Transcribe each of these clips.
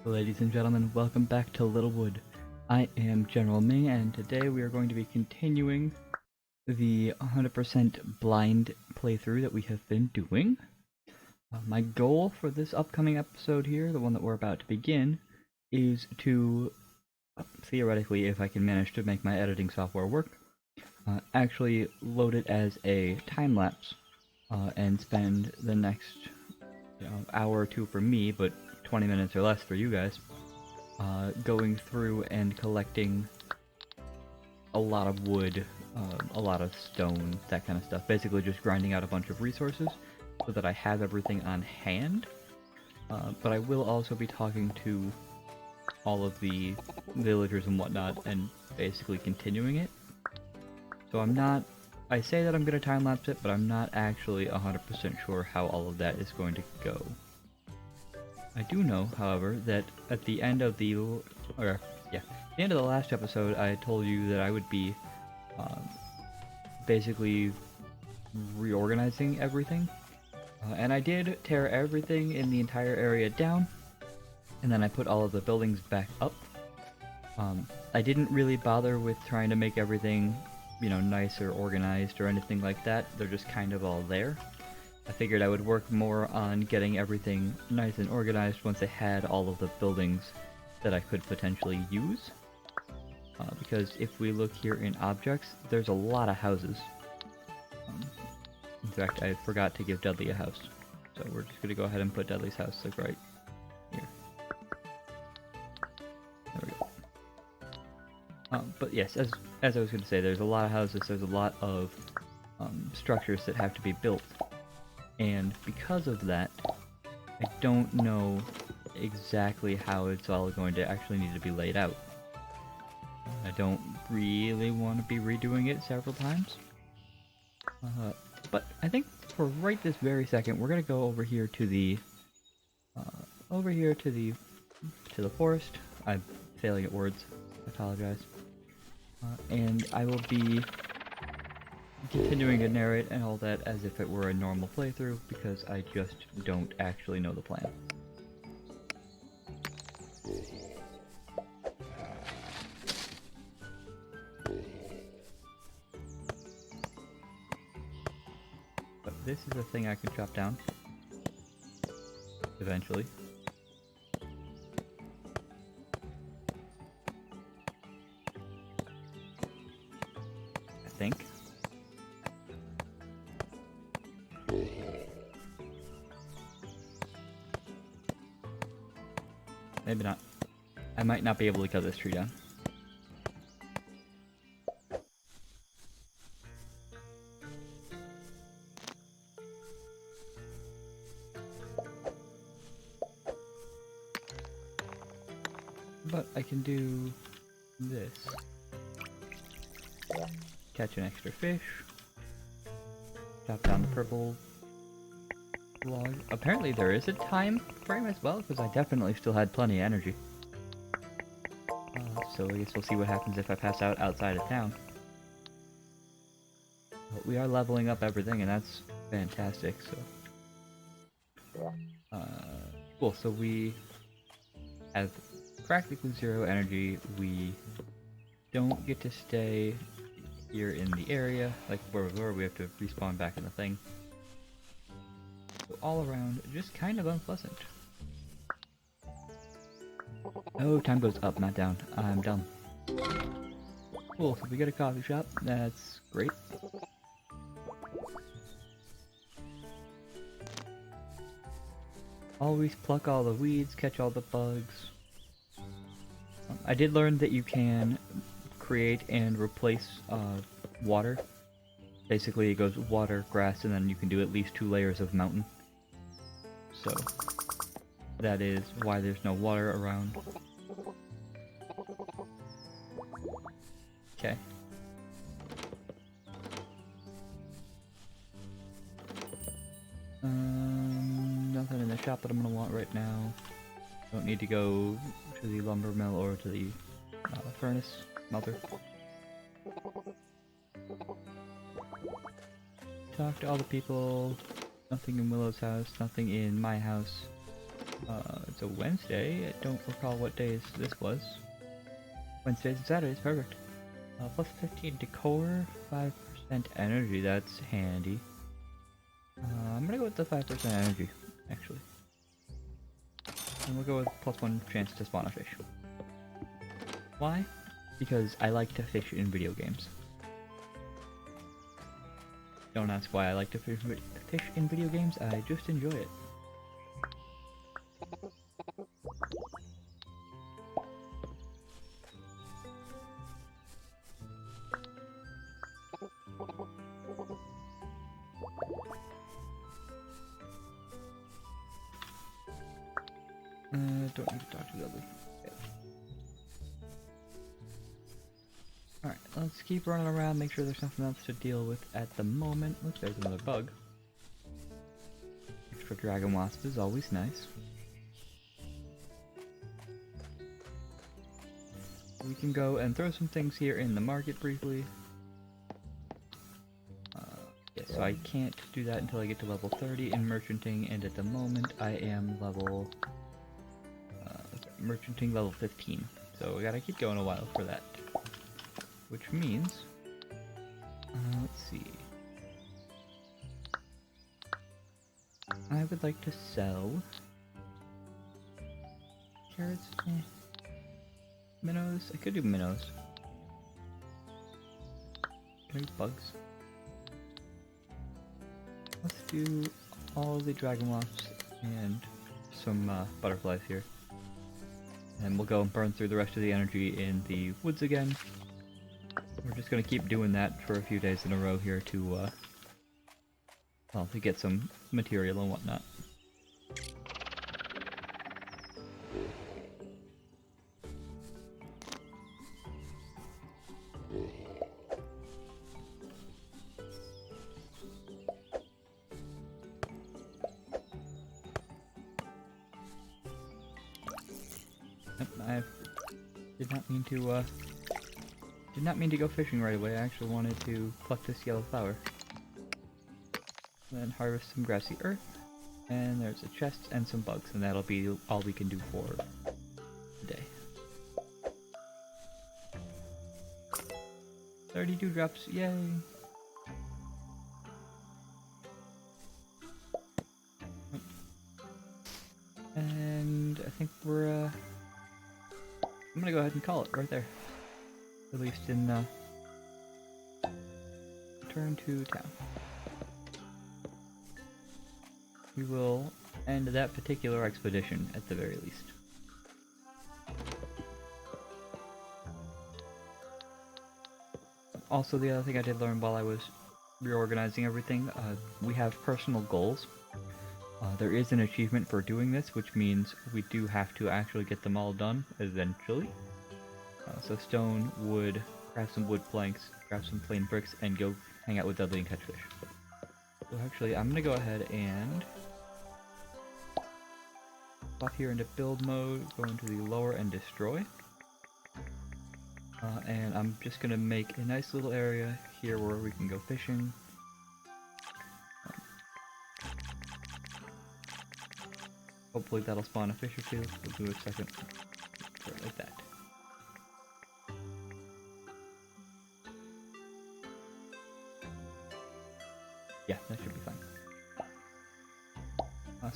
Ladies and gentlemen, welcome back to Littlewood. I am GeneralMing, and today we are going to be continuing the 100% blind playthrough that we have been doing. My goal for this upcoming episode here, the one that we're about to begin, is to, theoretically, if I can manage to make my editing software work, actually load it as a time-lapse and spend the next hour or two for me, but 20 minutes or less for you guys, going through and collecting a lot of wood, a lot of stone, that kind of stuff. Basically just grinding out a bunch of resources so that I have everything on hand. But I will also be talking to all of the villagers and whatnot and basically continuing it. So I say that I'm going to time-lapse it, but I'm not actually 100% sure how all of that is going to go. I do know, however, that at the end of the last episode, I told you that I would be basically reorganizing everything, and I did tear everything in the entire area down, and then I put all of the buildings back up. I didn't really bother with trying to make everything, nice or organized or anything like that. They're just kind of all there. I figured I would work more on getting everything nice and organized once I had all of the buildings that I could potentially use. Because if we look here in objects, there's a lot of houses. In fact, I forgot to give Dudley a house. So we're just going to go ahead and put Dudley's house like right here. There we go. But yes, as I was going to say, there's a lot of houses, there's a lot of structures that have to be built. And because of that, I don't know exactly how it's all going to actually need to be laid out. I don't really want to be redoing it several times. But I think for right this very second, we're gonna go over here to the forest. I'm failing at words. I apologize. And I will be continuing to narrate and all that as if it were a normal playthrough, because I just don't actually know the plan. But this is a thing I can chop down eventually. I think. Maybe not. I might not be able to cut this tree down. But I can do this. Catch an extra fish. Chop down the purple log. Apparently there is a time frame as well, because I definitely still had plenty of energy. So I guess we'll see what happens if I pass out outside of town. But we are leveling up everything, and that's fantastic, so... cool, so we have practically zero energy. We don't get to stay here in the area, like where we were. We have to respawn back in the thing. So all around, just kind of unpleasant. Oh, time goes up, not down. I'm dumb. Cool, so we get a coffee shop. That's great. Always pluck all the weeds, catch all the bugs. I did learn that you can create and replace water. Basically it goes water, grass, and then you can do at least 2 layers of mountain. So that is why there's no water around. Okay. Nothing in the shop that I'm gonna want right now. Don't need to go to the lumber mill or to the furnace smelter. Talk to all the people. Nothing in Willow's house, nothing in my house. it's a Wednesday. I don't recall what days this was. Wednesdays and Saturdays, perfect. Plus 15 decor, 5% energy, that's handy. I'm gonna go with the 5% energy, actually. And we'll go with +1 chance to spawn a fish. Why? Because I like to fish in video games. Don't ask why I like to fish in video games, I just enjoy it. Don't need to talk to Dudley. Okay. Alright, let's keep running around, make sure there's nothing else to deal with at the moment. Look, there's another bug. Extra dragon wasp is always nice. We can go and throw some things here in the market briefly. Yeah, so I can't do that until I get to level 30 in merchanting, and at the moment I am level... merchanting level 15. So we gotta keep going a while for that. Which means... let's see... I would like to sell... carrots? Minnows? I could do minnows. Can I do bugs? Let's do all the dragon wasps and some butterflies here. And we'll go and burn through the rest of the energy in the woods again. We're just gonna keep doing that for a few days in a row here to, well, to get some material and whatnot. I did not mean to go fishing right away. I actually wanted to pluck this yellow flower. Then harvest some grassy earth, and there's a chest and some bugs, and that'll be all we can do for today. 32 drops, yay! And I think we're I'm gonna go ahead and call it right there. At least in return to town. We will end that particular expedition at the very least. Also, the other thing I did learn while I was reorganizing everything, we have personal goals. There is an achievement for doing this, which means we do have to actually get them all done eventually. So stone, wood, grab some wood planks, grab some plain bricks, and go hang out with Dudley and catch fish. So actually, I'm gonna go ahead and pop here into build mode, go into the lower and destroy. And I'm just gonna make a nice little area here where we can go fishing. Hopefully that'll spawn a fish or two. We'll do a second. Right like that. Yeah, that should be fine.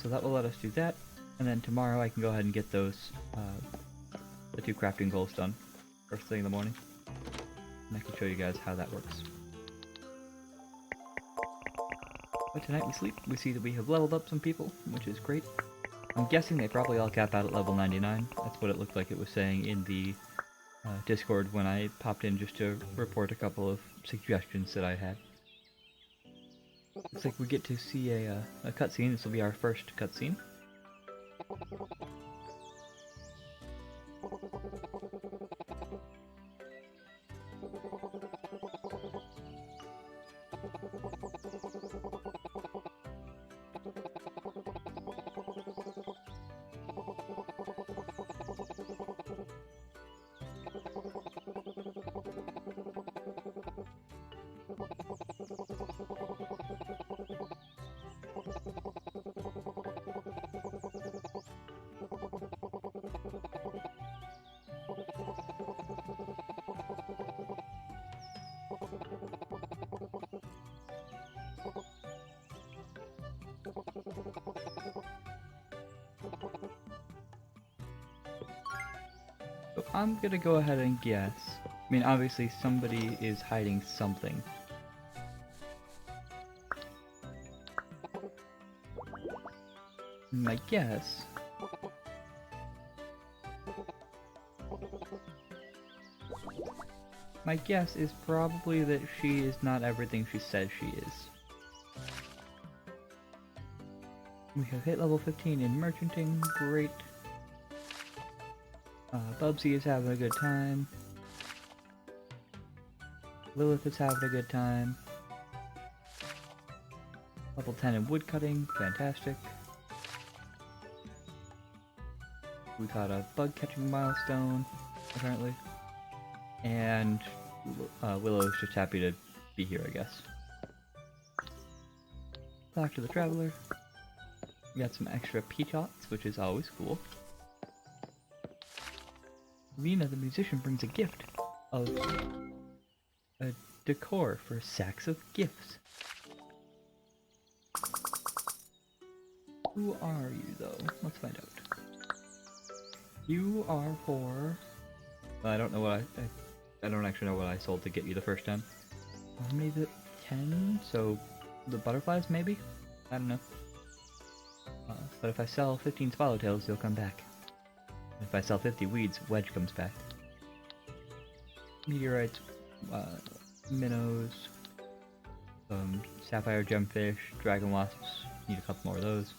So that will let us do that, and then tomorrow I can go ahead and get those, the 2 crafting goals done, first thing in the morning. And I can show you guys how that works. But tonight we sleep, we see that we have leveled up some people, which is great. I'm guessing they probably all cap out at level 99. That's what it looked like it was saying in the Discord when I popped in just to report a couple of suggestions that I had. Looks like we get to see a cutscene. This will be our first cutscene. So I'm gonna go ahead and guess. I mean, obviously somebody is hiding something. My guess... My guess is probably that she is not everything she says she is. We have hit level 15 in merchanting, great. Bubsy is having a good time. Lilith is having a good time. Level 10 in woodcutting, fantastic. We got a bug catching milestone, apparently. And Willow's just happy to be here, I guess. Back to the Traveler. We got some extra peachots, which is always cool. Lena the musician brings a gift of a decor for sacks of gifts. Who are you, though? Let's find out. You are for... Well, I don't know what I don't actually know what I sold to get you the first time. Maybe 10? So, the butterflies, maybe? I don't know. But if I sell 15 swallowtails, you'll come back. If I sell 50 weeds, Wedge comes back. Meteorites, minnows, sapphire gemfish, dragon wasps. Need a couple more of those.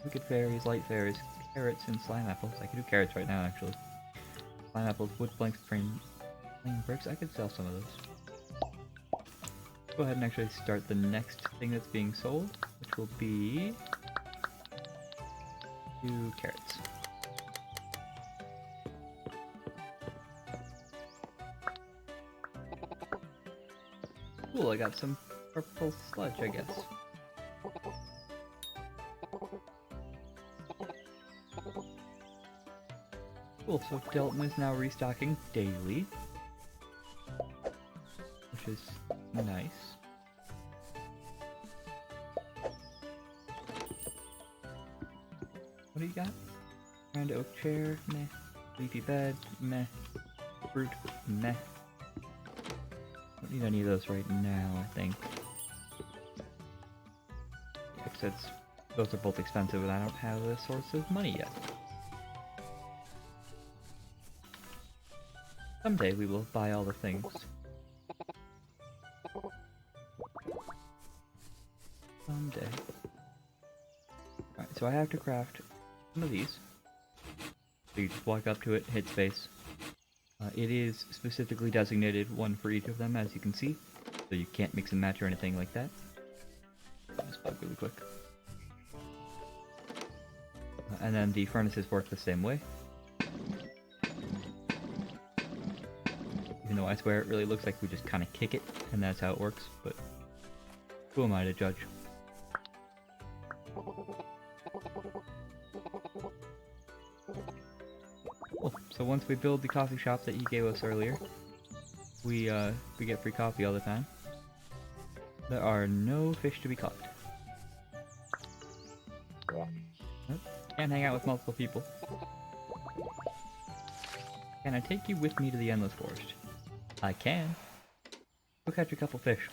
Wicked fairies, light fairies, carrots, and slime apples. I could do carrots right now, actually. Slime apples, wood planks, plain bricks. I could sell some of those. Go ahead and actually start the next thing that's being sold, which will be 2 carrots. Cool, I got some purple sludge, I guess. Cool, so Delton is now restocking daily, which is nice. What do you got? Grand oak chair, meh. Leafy bed, meh. Fruit, meh. Don't need any of those right now, I think. Because those are both expensive and I don't have a source of money yet. Someday we will buy all the things. Someday. Alright, so I have to craft one of these. So you just walk up to it, hit space. It is specifically designated one for each of them, as you can see. So you can't mix and match or anything like that. Just bug really quick. And then the furnaces work the same way. Even though I swear it really looks like we just kind of kick it, and that's how it works, but who am I to judge? Cool. So once we build the coffee shop that you gave us earlier, we get free coffee all the time. There are no fish to be caught. Nope. Can't hang out with multiple people. Can I take you with me to the Endless Forest? I can. Go catch a couple fish.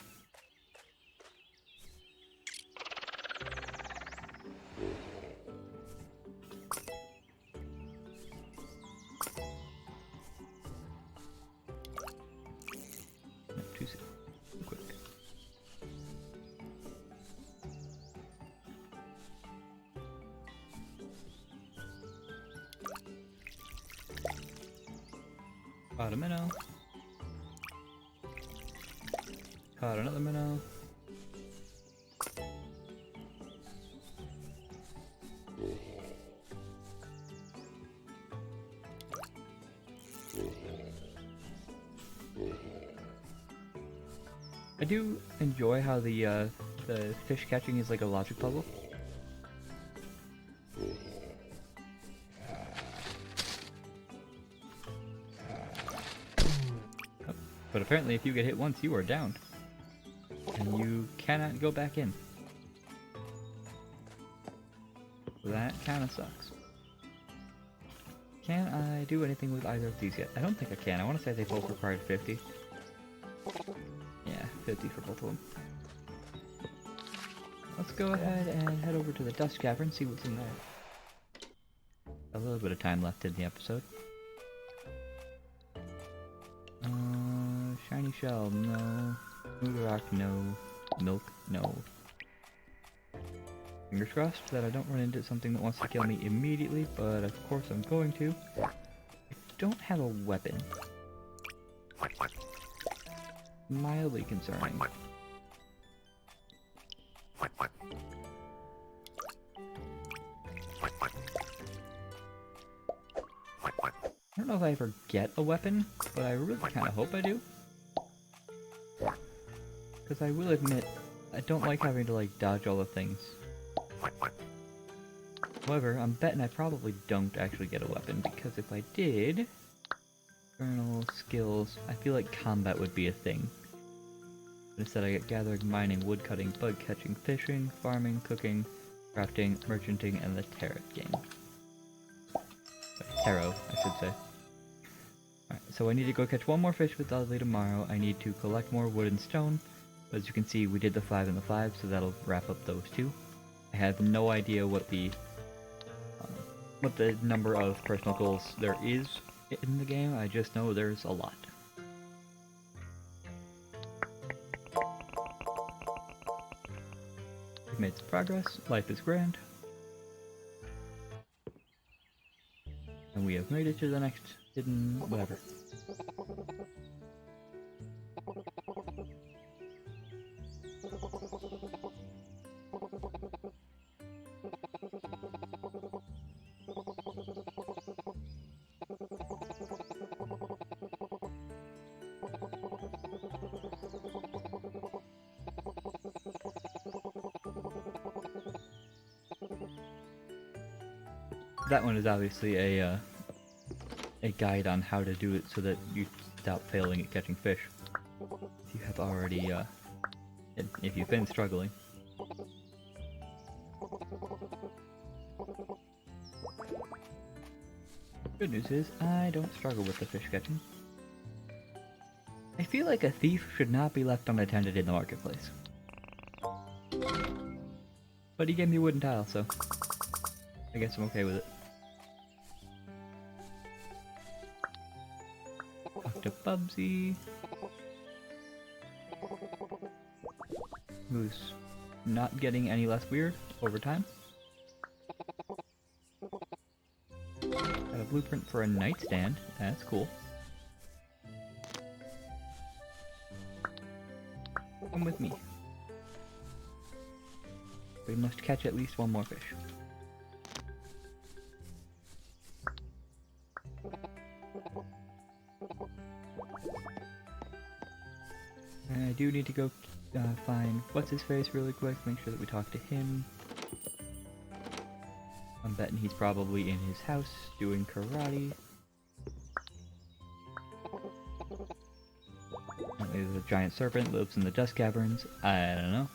No, too quick. Caught a minnow. Caught another minnow. I do enjoy how the fish catching is like a logic puzzle. But apparently if you get hit once, you are downed. And you cannot go back in. that kind of sucks. Can I do anything with either of these yet? I don't think I can. I want to say they both required 50. Yeah, 50 for both of them. Let's go ahead and head over to the Dust Cavern, see what's in there. A little bit of time left in the episode. Shiny shell, no. Smooth rock, no. Milk, no. Fingers crossed that I don't run into something that wants to kill me immediately, but of course I'm going to. I don't have a weapon. Mildly concerning. I don't know if I ever get a weapon, but I really kind of hope I do. Because I will admit, I don't like having to like dodge all the things. However, I'm betting I probably don't actually get a weapon, because if I did... Journal, skills, I feel like combat would be a thing. But instead I get gathering, mining, woodcutting, bug catching, fishing, farming, cooking, crafting, merchanting, and the tarot game. Tarot, I should say. Alright, so I need to go catch one more fish with Dudley tomorrow. I need to collect more wood and stone. But as you can see, we did the 5 and the 5, so that'll wrap up those two. I have no idea what the number of personal goals there is in the game. I just know there's a lot. We've made some progress. Life is grand. And we have made it to the next hidden whatever. That one is obviously a guide on how to do it so that you stop failing at catching fish. If you have already, if you've been struggling. Good news is, I don't struggle with the fish catching. I feel like a thief should not be left unattended in the marketplace. But he gave me a wooden tile, so I guess I'm okay with it. Bubsy, who's not getting any less weird over time. Got a blueprint for a nightstand. That's cool. Come with me. We must catch at least one more fish. I do need to go find what's-his-face really quick, make sure that we talk to him. I'm betting he's probably in his house doing karate. There's a giant serpent, lives in the dust caverns. I don't know.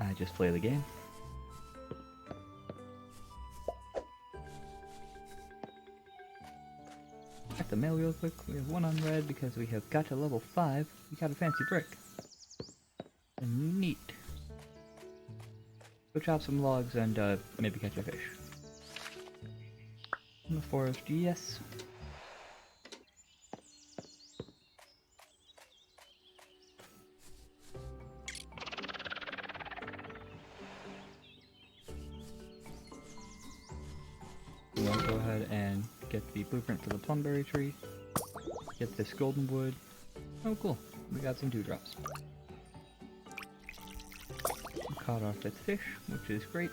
I just play the game. Check the mail real quick. We have one unread because we have got to level 5. We got a fancy brick. Neat. Go chop some logs and maybe catch a fish. In the forest, yes. We'll go ahead and get the blueprint for the plumberry tree. Get this golden wood. Oh cool, we got some dewdrops. We caught our 5th fish, which is great.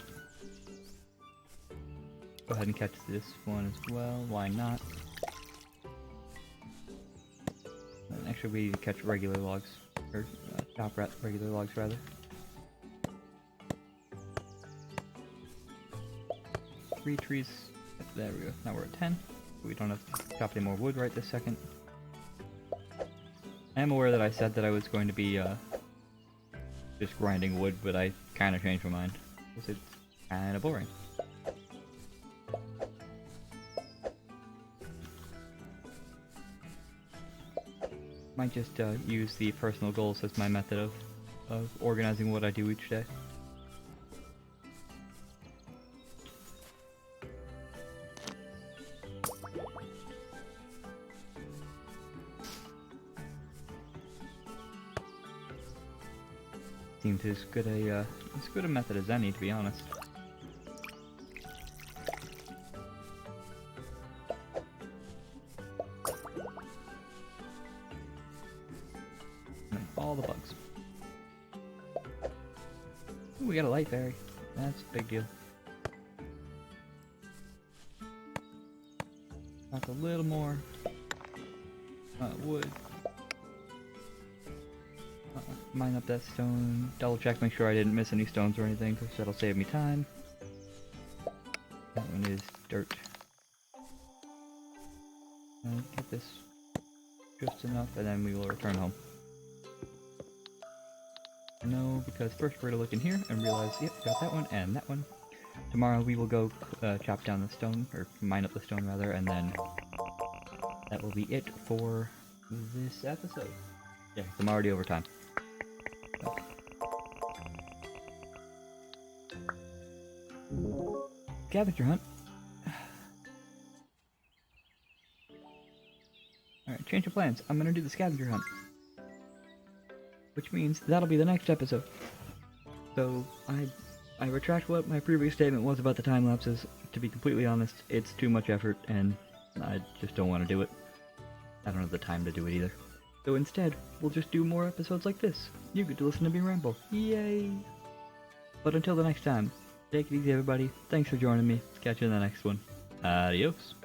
Go ahead and catch this one as well, why not? Actually we need to catch regular logs, or chop regular logs rather. Three trees. There we go. Now we're at 10. We don't have to chop any more wood right this second. I am aware that I said that I was going to be just grinding wood, but I kind of changed my mind. Kinda boring. Might just use the personal goals as my method of organizing what I do each day. Seems as good a method as any, to be honest. And all the bugs. Ooh, we got a light fairy. That's a big deal. That's a little more wood. Mine up that stone. Double check, make sure I didn't miss any stones or anything, because that'll save me time. That one is dirt. Get this just enough, and then we will return home. No, because first we're gonna look in here and realize, yep, got that one and that one. Tomorrow we will go chop down the stone, or mine up the stone rather, and then that will be it for this episode. Yeah, I'm already over time. Scavenger hunt. Alright, change of plans. I'm gonna do the scavenger hunt. Which means that'll be the next episode. So, I retract what my previous statement was about the time lapses. To be completely honest, it's too much effort, and I just don't want to do it. I don't have the time to do it either. So instead, we'll just do more episodes like this. You get to listen to me ramble. Yay! But until the next time, take it easy everybody. Thanks for joining me. Catch you in the next one. Adios.